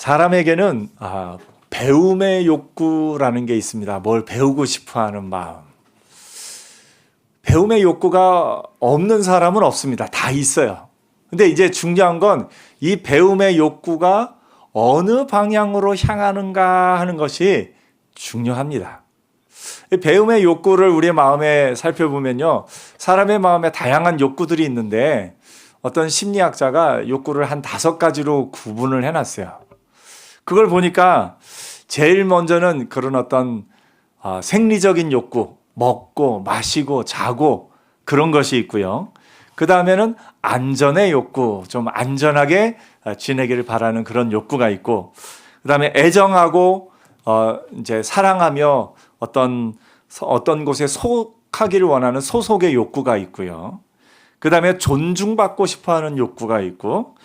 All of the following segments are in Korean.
사람에게는 배움의 욕구라는 게 있습니다. 뭘 배우고 싶어 하는 마음. 배움의 욕구가 없는 사람은 없습니다. 다 있어요. 근데 이제 중요한 건 이 배움의 욕구가 어느 방향으로 향하는가 하는 것이 중요합니다. 배움의 욕구를 우리의 마음에 살펴보면요. 사람의 마음에 다양한 욕구들이 있는데 어떤 심리학자가 욕구를 한 5가지로 구분을 해놨어요. 그걸 보니까 제일 먼저는 그런 어떤 생리적인 욕구, 먹고 마시고 자고 그런 것이 있고요. 그 다음에는 안전의 욕구, 좀 안전하게 지내기를 바라는 그런 욕구가 있고, 그 다음에 애정하고 이제 사랑하며 어떤 곳에 속하기를 원하는 소속의 욕구가 있고요. 그 다음에 존중받고 싶어하는 욕구가 있고,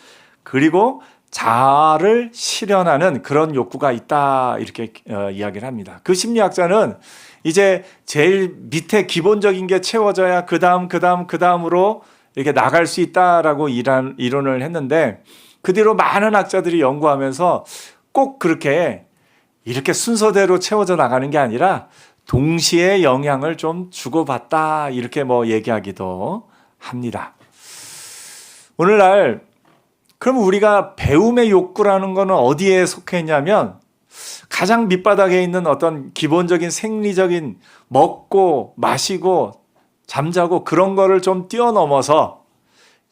그리고 자아를 실현하는 그런 욕구가 있다, 이렇게 이야기를 합니다. 그 심리학자는 이제 제일 밑에 기본적인 게 채워져야 그 다음으로 이렇게 나갈 수 있다라고 이론을 했는데, 그 뒤로 많은 학자들이 연구하면서 꼭 이렇게 순서대로 채워져 나가는 게 아니라 동시에 영향을 좀 주고받다, 이렇게 얘기하기도 합니다. 오늘날 그럼 우리가 배움의 욕구라는 거는 어디에 속해 있냐면 가장 밑바닥에 있는 어떤 기본적인 생리적인 먹고 마시고 잠자고 그런 거를 좀 뛰어넘어서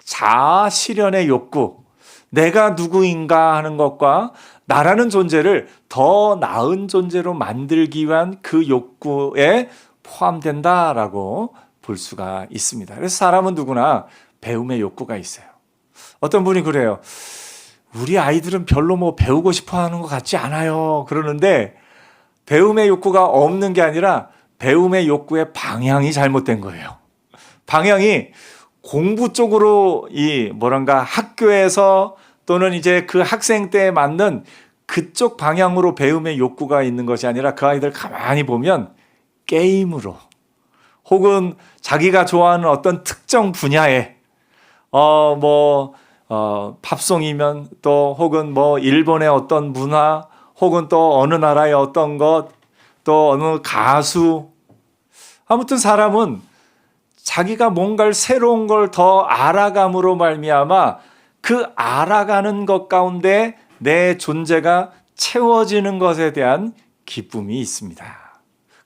자아 실현의 욕구, 내가 누구인가 하는 것과 나라는 존재를 더 나은 존재로 만들기 위한 그 욕구에 포함된다라고 볼 수가 있습니다. 그래서 사람은 누구나 배움의 욕구가 있어요. 어떤 분이 그래요. 우리 아이들은 별로 배우고 싶어 하는 것 같지 않아요. 그러는데 배움의 욕구가 없는 게 아니라 배움의 욕구의 방향이 잘못된 거예요. 방향이 공부 쪽으로 학교에서 또는 이제 그 학생 때에 맞는 그쪽 방향으로 배움의 욕구가 있는 것이 아니라 그 아이들 가만히 보면 게임으로 혹은 자기가 좋아하는 어떤 특정 분야에 팝송이면 또 혹은 일본의 어떤 문화 혹은 또 어느 나라의 어떤 것 또 어느 가수, 아무튼 사람은 자기가 뭔가를 새로운 걸 더 알아감으로 말미암아 그 알아가는 것 가운데 내 존재가 채워지는 것에 대한 기쁨이 있습니다.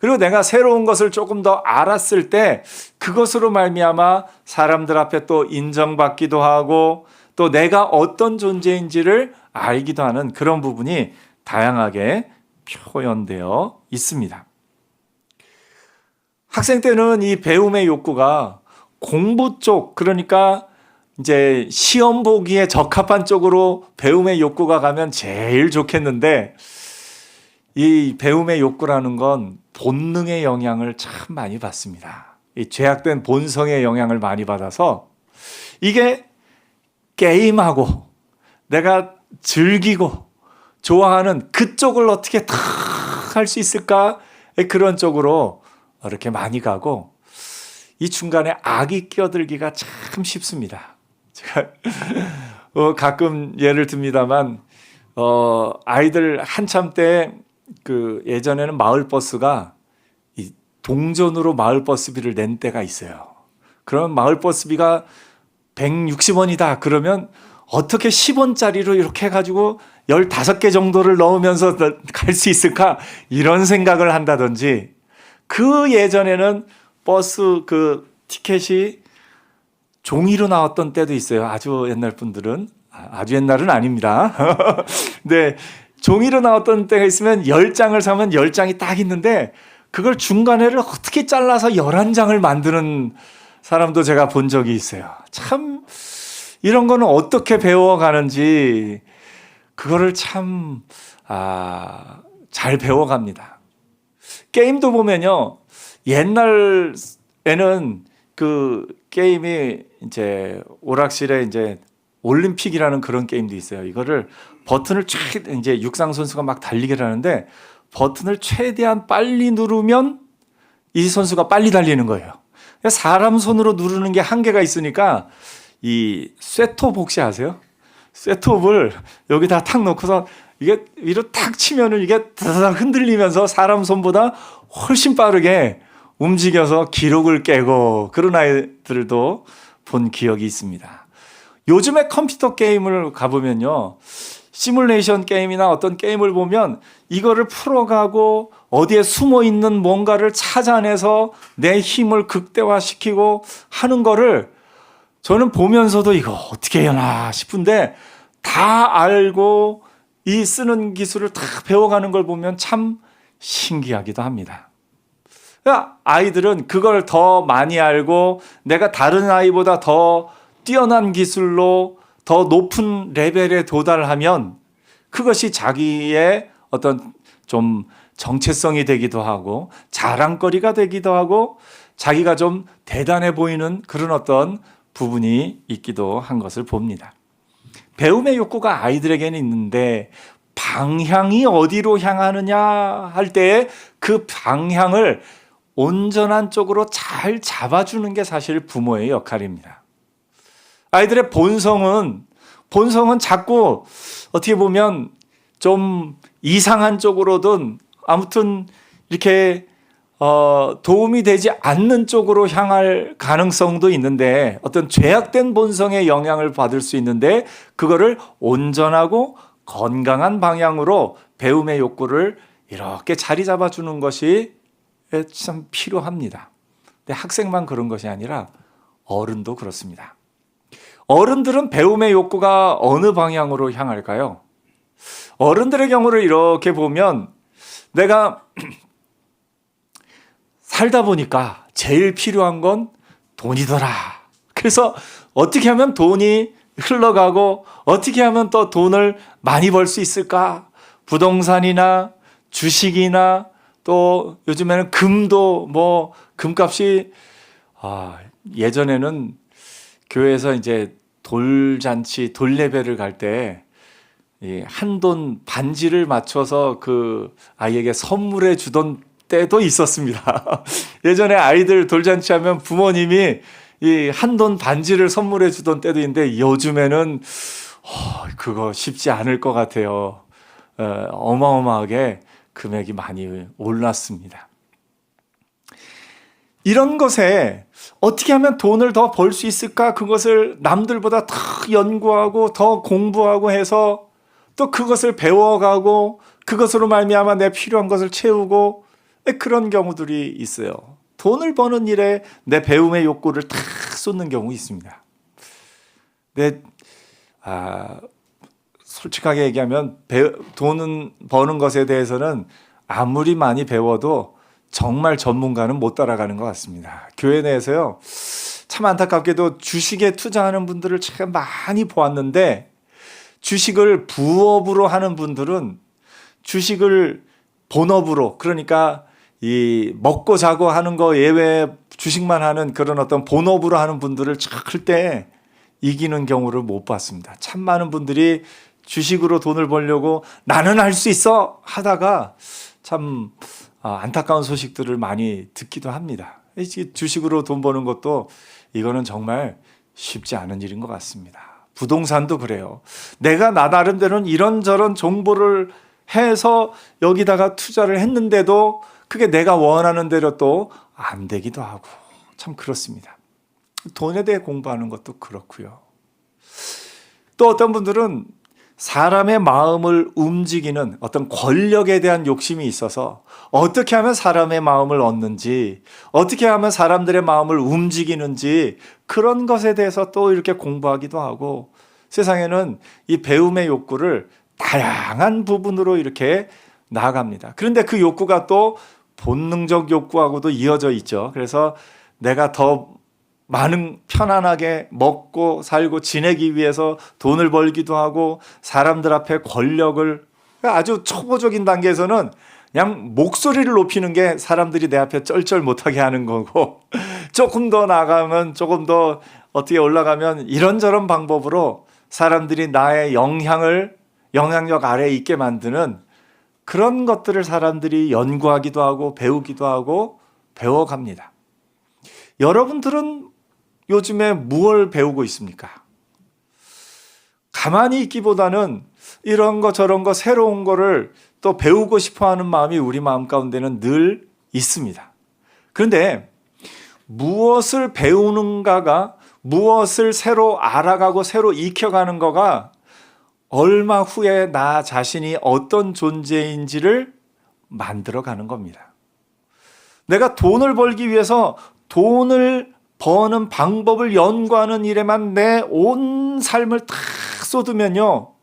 그리고 내가 새로운 것을 조금 더 알았을 때 그것으로 말미암아 사람들 앞에 또 인정받기도 하고 또 내가 어떤 존재인지를 알기도 하는 그런 부분이 다양하게 표현되어 있습니다. 학생 때는 이 배움의 욕구가 공부 쪽, 그러니까 이제 시험 보기에 적합한 쪽으로 배움의 욕구가 가면 제일 좋겠는데, 이 배움의 욕구라는 건 본능의 영향을 참 많이 받습니다. 이 죄악된 본성의 영향을 많이 받아서 이게 게임하고 내가 즐기고 좋아하는 그쪽을 어떻게 다 할 수 있을까? 그런 쪽으로 이렇게 많이 가고 이 중간에 악이 끼어들기가 참 쉽습니다. 제가 가끔 예를 듭니다만 아이들 한참 때 예전에는 마을버스가 이 동전으로 마을버스비를 낸 때가 있어요. 그러면 마을버스비가 160원이다 그러면 어떻게 10원짜리로 이렇게 해가지고 15개 정도를 넣으면서 갈 수 있을까? 이런 생각을 한다든지, 그 예전에는 버스 티켓이 종이로 나왔던 때도 있어요. 아주 옛날 분들은. 아주 옛날은 아닙니다. 네, 종이로 나왔던 때가 있으면 10장을 사면 10장이 딱 있는데 그걸 중간에를 어떻게 잘라서 11장을 만드는 사람도 제가 본 적이 있어요. 참 이런 거는 어떻게 배워가는지 그거를 참 잘 배워갑니다. 게임도 보면요, 옛날에는 그 게임이 이제 오락실에 이제 올림픽이라는 그런 게임도 있어요. 이거를 버튼을 이제 육상 선수가 막 달리기를 하는데 버튼을 최대한 빨리 누르면 이 선수가 빨리 달리는 거예요. 사람 손으로 누르는 게 한계가 있으니까 이 쇠토 복시 아세요? 셋톱을 여기다 탁 놓고서 이게 위로 탁 치면은 이게 드르륵 흔들리면서 사람 손보다 훨씬 빠르게 움직여서 기록을 깨고 그런 아이들도 본 기억이 있습니다. 요즘에 컴퓨터 게임을 가보면요, 시뮬레이션 게임이나 어떤 게임을 보면 이거를 풀어가고 어디에 숨어 있는 뭔가를 찾아내서 내 힘을 극대화시키고 하는 거를 저는 보면서도 이거 어떻게 하나 싶은데 다 알고 이 쓰는 기술을 다 배워가는 걸 보면 참 신기하기도 합니다. 그러니까 아이들은 그걸 더 많이 알고 내가 다른 아이보다 더 뛰어난 기술로 더 높은 레벨에 도달하면 그것이 자기의 어떤 좀 정체성이 되기도 하고 자랑거리가 되기도 하고 자기가 좀 대단해 보이는 그런 어떤 부분이 있기도 한 것을 봅니다. 배움의 욕구가 아이들에게는 있는데 방향이 어디로 향하느냐 할 때에 그 방향을 온전한 쪽으로 잘 잡아주는 게 사실 부모의 역할입니다. 아이들의 본성은 자꾸 어떻게 보면 좀 이상한 쪽으로든 아무튼 이렇게 도움이 되지 않는 쪽으로 향할 가능성도 있는데 어떤 죄악된 본성의 영향을 받을 수 있는데 그거를 온전하고 건강한 방향으로 배움의 욕구를 이렇게 자리 잡아주는 것이 참 필요합니다. 근데 학생만 그런 것이 아니라 어른도 그렇습니다. 어른들은 배움의 욕구가 어느 방향으로 향할까요? 어른들의 경우를 이렇게 보면 내가 살다 보니까 제일 필요한 건 돈이더라. 그래서 어떻게 하면 돈이 흘러가고 어떻게 하면 또 돈을 많이 벌 수 있을까? 부동산이나 주식이나 또 요즘에는 금도 뭐 금값이 예전에는 교회에서 이제 돌잔치 돌예배를 갈 때 한돈 반지를 맞춰서 그 아이에게 선물해 주던 때도 있었습니다. 예전에 아이들 돌잔치 하면 부모님이 이 한돈 반지를 선물해 주던 때도 있는데 요즘에는 그거 쉽지 않을 것 같아요. 어마어마하게 금액이 많이 올랐습니다. 이런 것에 어떻게 하면 돈을 더 벌 수 있을까? 그것을 남들보다 더 연구하고 더 공부하고 해서 또 그것을 배워가고 그것으로 말미암아 내 필요한 것을 채우고 그런 경우들이 있어요. 돈을 버는 일에 내 배움의 욕구를 다 쏟는 경우 있습니다. 근데 솔직하게 얘기하면 돈은 버는 것에 대해서는 아무리 많이 배워도 정말 전문가는 못 따라가는 것 같습니다. 교회 내에서요, 참 안타깝게도 주식에 투자하는 분들을 참 많이 보았는데 주식을 부업으로 하는 분들은 주식을 본업으로, 그러니까 이 먹고 자고 하는 거 예외 주식만 하는 그런 어떤 본업으로 하는 분들을 할 때 이기는 경우를 못 봤습니다. 참 많은 분들이 주식으로 돈을 벌려고 나는 할 수 있어 하다가 참 안타까운 소식들을 많이 듣기도 합니다. 주식으로 돈 버는 것도 이거는 정말 쉽지 않은 일인 것 같습니다. 부동산도 그래요. 내가 나 나름대로는 이런저런 정보를 해서 여기다가 투자를 했는데도 그게 내가 원하는 대로 또 안 되기도 하고 참 그렇습니다. 돈에 대해 공부하는 것도 그렇고요. 또 어떤 분들은 사람의 마음을 움직이는 어떤 권력에 대한 욕심이 있어서 어떻게 하면 사람의 마음을 얻는지, 어떻게 하면 사람들의 마음을 움직이는지 그런 것에 대해서 또 이렇게 공부하기도 하고 세상에는 이 배움의 욕구를 다양한 부분으로 이렇게 나아갑니다. 그런데 그 욕구가 또 본능적 욕구하고도 이어져 있죠. 그래서 내가 더 많은 편안하게 먹고 살고 지내기 위해서 돈을 벌기도 하고 사람들 앞에 권력을, 아주 초보적인 단계에서는 그냥 목소리를 높이는 게 사람들이 내 앞에 쩔쩔 못하게 하는 거고 조금 더 나가면 조금 더 어떻게 올라가면 이런저런 방법으로 사람들이 나의 영향력 아래에 있게 만드는 그런 것들을 사람들이 연구하기도 하고 배우기도 하고 배워갑니다. 여러분들은 요즘에 무엇을 배우고 있습니까? 가만히 있기보다는 이런 거 저런 거 새로운 거를 또 배우고 싶어 하는 마음이 우리 마음 가운데는 늘 있습니다. 그런데 무엇을 배우는가가, 무엇을 새로 알아가고 새로 익혀가는 거가 얼마 후에 나 자신이 어떤 존재인지를 만들어가는 겁니다. 내가 돈을 벌기 위해서 돈을 버는 방법을 연구하는 일에만 내 온 삶을 다 쏟으면요,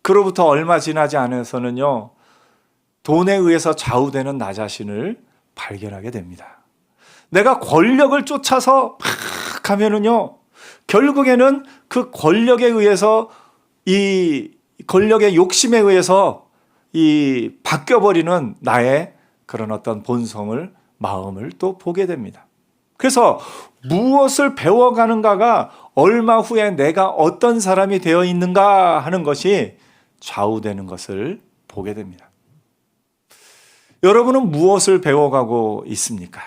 그로부터 얼마 지나지 않아서는요, 돈에 의해서 좌우되는 나 자신을 발견하게 됩니다. 내가 권력을 쫓아서 막 하면은요, 결국에는 그 권력에 의해서, 이 권력의 욕심에 의해서 이 바뀌어버리는 나의 그런 어떤 본성을, 마음을 또 보게 됩니다. 그래서 무엇을 배워가는가가 얼마 후에 내가 어떤 사람이 되어 있는가 하는 것이 좌우되는 것을 보게 됩니다. 여러분은 무엇을 배워가고 있습니까?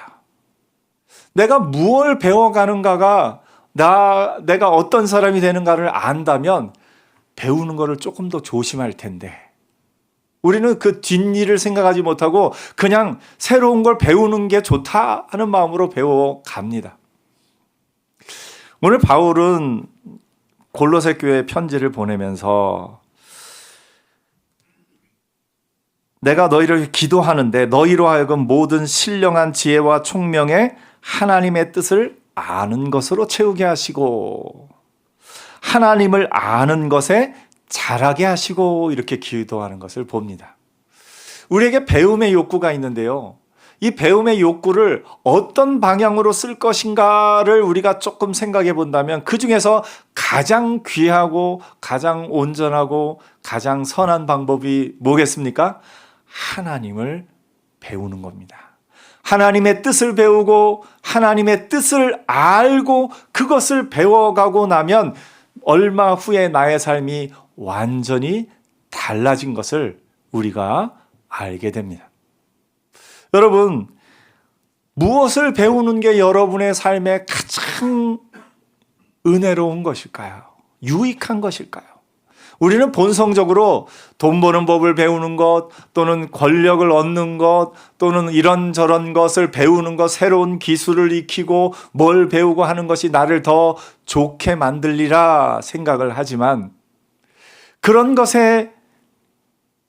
내가 무엇을 배워가는가가 내가 어떤 사람이 되는가를 안다면 배우는 것을 조금 더 조심할 텐데, 우리는 그 뒷일을 생각하지 못하고 그냥 새로운 걸 배우는 게 좋다 하는 마음으로 배워갑니다. 오늘 바울은 골로새 교회에 편지를 보내면서 내가 너희를 기도하는데 너희로 하여금 모든 신령한 지혜와 총명에 하나님의 뜻을 아는 것으로 채우게 하시고 하나님을 아는 것에 자라게 하시고, 이렇게 기도하는 것을 봅니다. 우리에게 배움의 욕구가 있는데요, 이 배움의 욕구를 어떤 방향으로 쓸 것인가를 우리가 조금 생각해 본다면 그 중에서 가장 귀하고 가장 온전하고 가장 선한 방법이 뭐겠습니까? 하나님을 배우는 겁니다. 하나님의 뜻을 배우고 하나님의 뜻을 알고 그것을 배워가고 나면 얼마 후에 나의 삶이 완전히 달라진 것을 우리가 알게 됩니다. 여러분, 무엇을 배우는 게 여러분의 삶에 가장 은혜로운 것일까요? 유익한 것일까요? 우리는 본성적으로 돈 버는 법을 배우는 것, 또는 권력을 얻는 것, 또는 이런저런 것을 배우는 것, 새로운 기술을 익히고 뭘 배우고 하는 것이 나를 더 좋게 만들리라 생각을 하지만, 그런 것에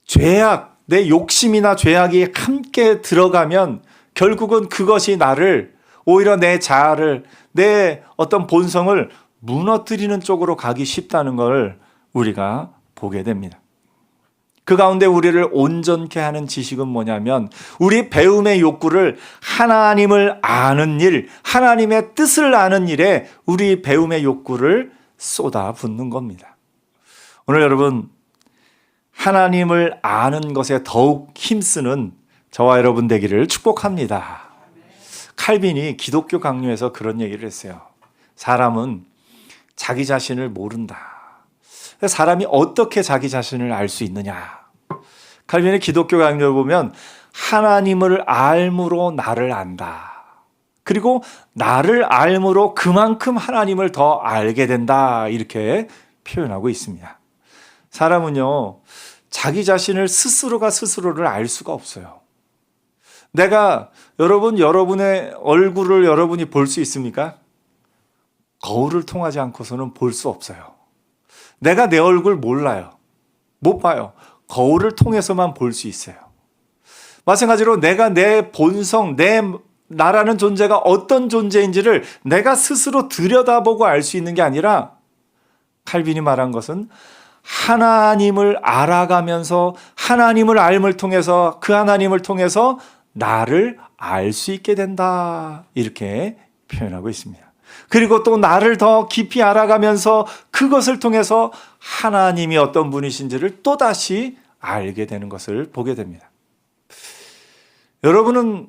죄악, 내 욕심이나 죄악이 함께 들어가면 결국은 그것이 나를, 오히려 내 자아를, 내 어떤 본성을 무너뜨리는 쪽으로 가기 쉽다는 걸 우리가 보게 됩니다. 그 가운데 우리를 온전케 하는 지식은 뭐냐면, 우리 배움의 욕구를 하나님을 아는 일, 하나님의 뜻을 아는 일에 우리 배움의 욕구를 쏟아붓는 겁니다. 오늘 여러분, 하나님을 아는 것에 더욱 힘쓰는 저와 여러분 되기를 축복합니다. 칼빈이 기독교 강요에서 그런 얘기를 했어요. 사람은 자기 자신을 모른다. 사람이 어떻게 자기 자신을 알 수 있느냐? 칼빈의 기독교 강요를 보면 하나님을 알므로 나를 안다. 그리고 나를 알므로 그만큼 하나님을 더 알게 된다. 이렇게 표현하고 있습니다. 사람은요, 자기 자신을 스스로가 스스로를 알 수가 없어요. 내가 여러분의 얼굴을 여러분이 볼 수 있습니까? 거울을 통하지 않고서는 볼 수 없어요. 내가 내 얼굴 몰라요. 못 봐요. 거울을 통해서만 볼 수 있어요. 마찬가지로 내가 내 본성, 나라는 존재가 어떤 존재인지를 내가 스스로 들여다보고 알 수 있는 게 아니라, 칼빈이 말한 것은 하나님을 알아가면서 하나님을 알음을 통해서, 그 하나님을 통해서 나를 알 수 있게 된다. 이렇게 표현하고 있습니다. 그리고 또 나를 더 깊이 알아가면서 그것을 통해서 하나님이 어떤 분이신지를 또다시 알게 되는 것을 보게 됩니다. 여러분은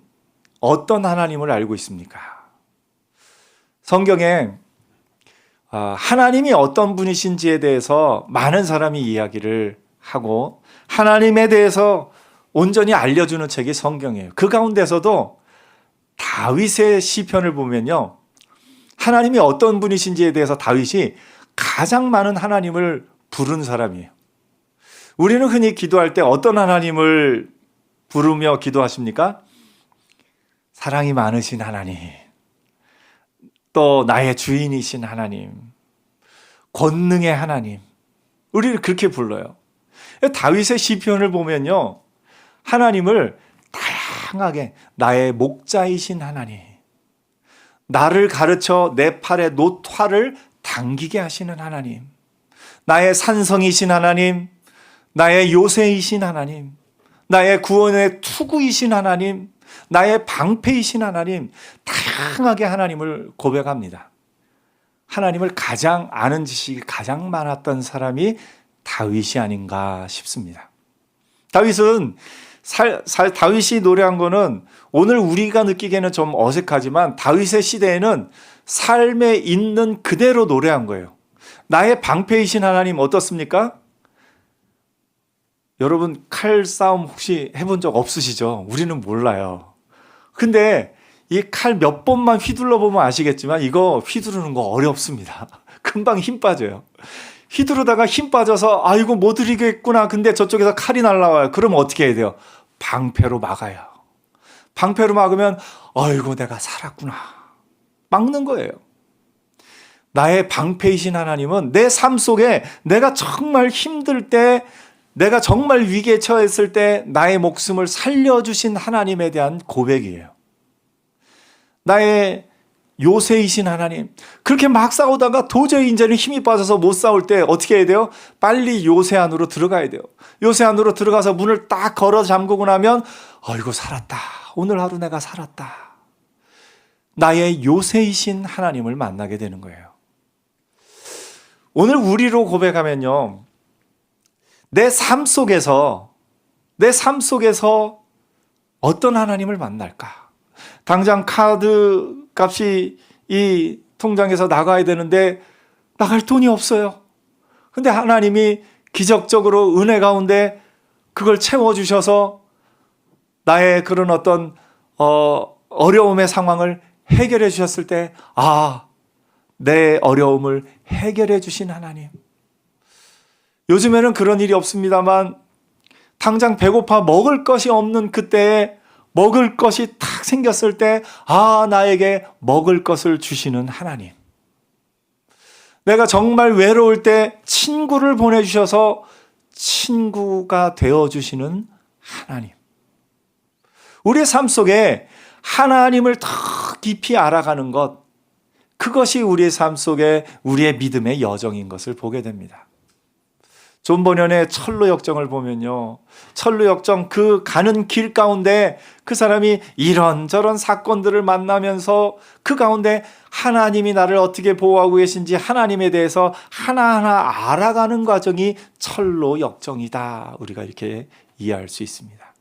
어떤 하나님을 알고 있습니까? 성경에 하나님이 어떤 분이신지에 대해서 많은 사람이 이야기를 하고 하나님에 대해서 온전히 알려주는 책이 성경이에요. 그 가운데서도 다윗의 시편을 보면요, 하나님이 어떤 분이신지에 대해서 다윗이 가장 많은 하나님을 부른 사람이에요. 우리는 흔히 기도할 때 어떤 하나님을 부르며 기도하십니까? 사랑이 많으신 하나님, 또 나의 주인이신 하나님, 권능의 하나님, 우리를 그렇게 불러요. 다윗의 시편을 보면요, 하나님을 다양하게 나의 목자이신 하나님, 나를 가르쳐 내 팔에 노화를 당기게 하시는 하나님, 나의 산성이신 하나님, 나의 요새이신 하나님, 나의 구원의 투구이신 하나님, 나의 방패이신 하나님, 다양하게 하나님을 고백합니다. 하나님을 가장 아는 지식이 가장 많았던 사람이 다윗이 아닌가 싶습니다. 다윗은 다윗이 노래한 거는 오늘 우리가 느끼기에는 좀 어색하지만 다윗의 시대에는 삶에 있는 그대로 노래한 거예요. 나의 방패이신 하나님 어떻습니까? 여러분 칼싸움 혹시 해본 적 없으시죠? 우리는 몰라요. 근데 이 칼 몇 번만 휘둘러 보면 아시겠지만 이거 휘두르는 거 어렵습니다. 금방 힘 빠져요. 휘두르다가 힘 빠져서 이거 못 드리겠구나. 근데 저쪽에서 칼이 날라와요. 그럼 어떻게 해야 돼요? 방패로 막아요. 방패로 막으면 아이고 내가 살았구나. 막는 거예요. 나의 방패이신 하나님은 내 삶 속에 내가 정말 힘들 때, 내가 정말 위기에 처했을 때 나의 목숨을 살려주신 하나님에 대한 고백이에요. 나의 요새이신 하나님, 그렇게 막 싸우다가 도저히 이제는 힘이 빠져서 못 싸울 때 어떻게 해야 돼요? 빨리 요새 안으로 들어가야 돼요. 요새 안으로 들어가서 문을 딱 걸어 잠그고 나면 아이고 살았다. 오늘 하루 내가 살았다. 나의 요새이신 하나님을 만나게 되는 거예요. 오늘 우리로 고백하면요, 내 삶 속에서 어떤 하나님을 만날까? 당장 카드 값이 이 통장에서 나가야 되는데 나갈 돈이 없어요. 근데 하나님이 기적적으로 은혜 가운데 그걸 채워주셔서 나의 그런 어떤 어려움의 상황을 해결해 주셨을 때 내 어려움을 해결해 주신 하나님. 요즘에는 그런 일이 없습니다만 당장 배고파 먹을 것이 없는 그때에 먹을 것이 탁 생겼을 때 나에게 먹을 것을 주시는 하나님. 내가 정말 외로울 때 친구를 보내주셔서 친구가 되어주시는 하나님. 우리의 삶 속에 하나님을 더 깊이 알아가는 것, 그것이 우리의 삶 속에 우리의 믿음의 여정인 것을 보게 됩니다. 존 버년의 철로 역정을 보면요, 철로 역정 그 가는 길 가운데 그 사람이 이런저런 사건들을 만나면서 그 가운데 하나님이 나를 어떻게 보호하고 계신지 하나님에 대해서 하나하나 알아가는 과정이 철로 역정이다. 우리가 이렇게 이해할 수 있습니다.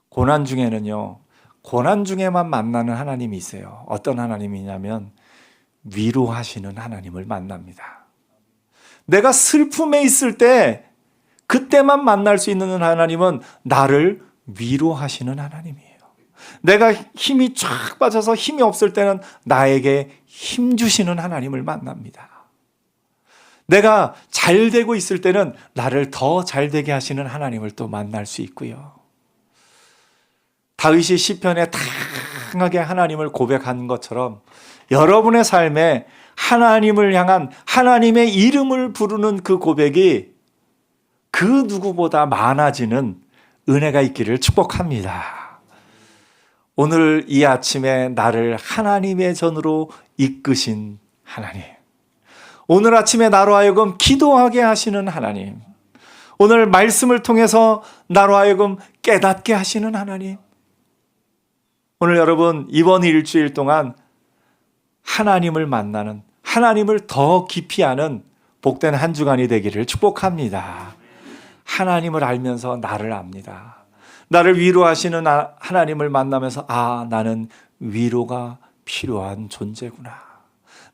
고난 중에는요, 고난 중에만 만나는 하나님이 있어요. 어떤 하나님이냐면 위로하시는 하나님을 만납니다. 내가 슬픔에 있을 때 그때만 만날 수 있는 하나님은 나를 위로하시는 하나님이에요. 내가 힘이 쫙 빠져서 힘이 없을 때는 나에게 힘 주시는 하나님을 만납니다. 내가 잘 되고 있을 때는 나를 더 잘 되게 하시는 하나님을 또 만날 수 있고요. 다윗이 시편에 다양하게 하나님을 고백한 것처럼 여러분의 삶에 하나님을 향한 하나님의 이름을 부르는 그 고백이 그 누구보다 많아지는 은혜가 있기를 축복합니다. 오늘 이 아침에 나를 하나님의 전으로 이끄신 하나님, 오늘 아침에 나로 하여금 기도하게 하시는 하나님, 오늘 말씀을 통해서 나로 하여금 깨닫게 하시는 하나님, 오늘 여러분 이번 일주일 동안 하나님을 만나는, 하나님을 더 깊이 아는 복된 한 주간이 되기를 축복합니다. 하나님을 알면서 나를 압니다. 나를 위로하시는 하나님을 만나면서 나는 위로가 필요한 존재구나.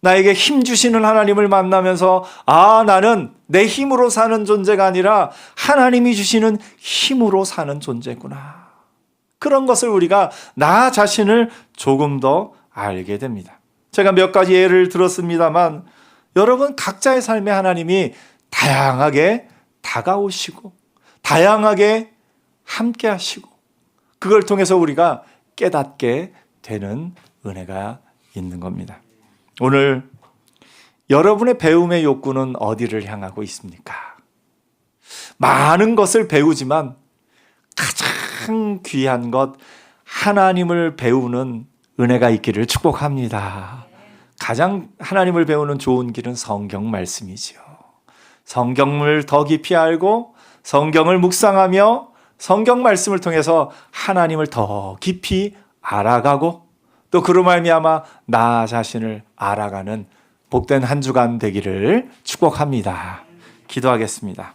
나에게 힘 주시는 하나님을 만나면서 나는 내 힘으로 사는 존재가 아니라 하나님이 주시는 힘으로 사는 존재구나. 그런 것을 우리가 나 자신을 조금 더 알게 됩니다. 제가 몇 가지 예를 들었습니다만 여러분 각자의 삶에 하나님이 다양하게 다가오시고 다양하게 함께 하시고 그걸 통해서 우리가 깨닫게 되는 은혜가 있는 겁니다. 오늘 여러분의 배움의 욕구는 어디를 향하고 있습니까? 많은 것을 배우지만 가장 귀한 것 하나님을 배우는 은혜가 있기를 축복합니다. 가장 하나님을 배우는 좋은 길은 성경 말씀이지요. 성경을 더 깊이 알고 성경을 묵상하며 성경 말씀을 통해서 하나님을 더 깊이 알아가고 또 그로 말미암아 나 자신을 알아가는 복된 한 주간 되기를 축복합니다. 기도하겠습니다.